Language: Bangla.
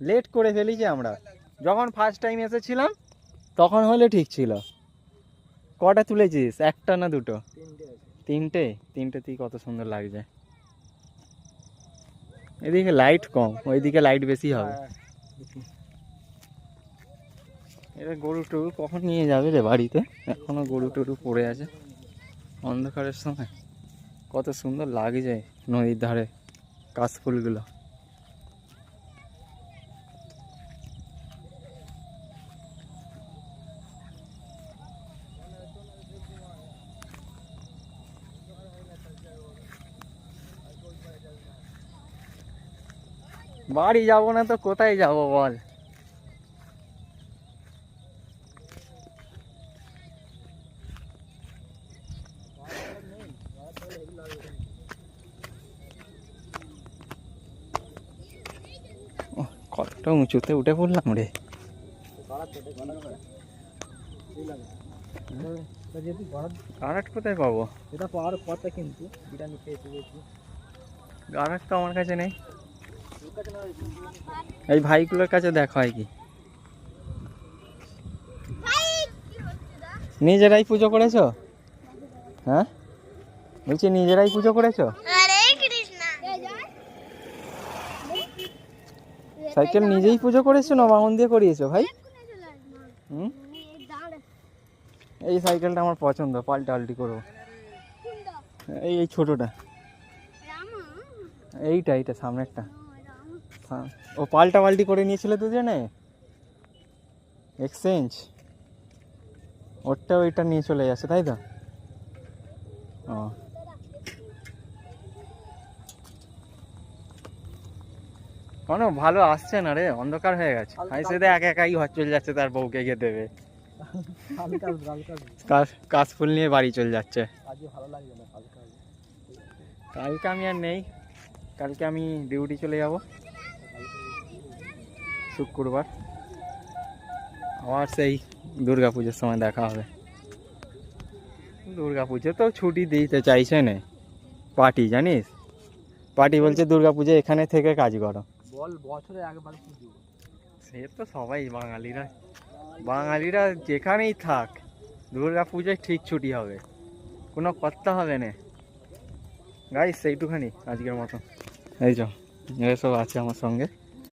লেট করে ফেলেছি আমরা। যখন ফার্স্ট টাইম এসেছিলাম তখন হলে ঠিক ছিল। কটা তুলেছিস? একটা না দুটো? তিনটে। তিনটেতেই কত সুন্দর লাগছে। এদিকে লাইট কম, ওইদিকে লাইট বেশি হবে। এবার গরু টরু কখন নিয়ে যাবে রে বাড়িতে? এখনো গরু টরু পড়ে আছে অন্ধকারের সময়। কত সুন্দর লাগছে নদীর ধারে কাশফুলগুলো। বাড়ি যাব না তো কোথায় যাব বল? কতটা উঁচুতে উঠে পড়লাম রে। গাড়াট কোথায় পাবো? এটা পাওয়ার কথা কিন্তু এটা নিচে এসে গেছি। গাড়াট তো আমার কাছে নেই। এই ভাইগুলোর কাছে দেখা হয় কি? নিজেরাই পুজো করেছো? হ্যাঁ বলছি নিজেরাই পুজো করেছো? সাইকেল নিজেই পুজো করেছো না বামন দিয়ে করিয়েছো ভাই? হুম, এই সাইকেলটা আমার পছন্দ, পাল্টাপাল্টি করবো। এই ছোটটা, এইটা সামনেরটা। ও পাল্টাপাল্টি করে নিয়েছিল দুজনে, এক্সচেঞ্জ। ওরটা ওইটা নিয়ে চলে যাচ্ছে তাই তো? ও কোনো ভালো আসছে না রে, অন্ধকার হয়ে গেছে। আইসে একা একাই ঘর চলে যাচ্ছে, তার বউকে গিয়ে দেবে। কাশফুল নিয়ে বাড়ি চলে যাচ্ছে। কালকে আমি আর নেই, কালকে আমি ডিউটি চলে যাব। শুক্রবার আবার সেই দুর্গা পুজোর সময় দেখা হবে। দুর্গা পুজো তো ছুটি দিতে চাইছে না পার্টি, জানিস? পার্টি বলছে দুর্গা পুজো এখানে থেকে কাজ করো। বল বছরে একবার পুজো। সে তো সবাই বাঙালিরা যেখানেই থাক দুর্গা পুজোয় ঠিক ছুটি হবে, কোনো কথা হবে না। গাইস সেইটুখানি আজকের মতো। এই সব আছে আমার সঙ্গে।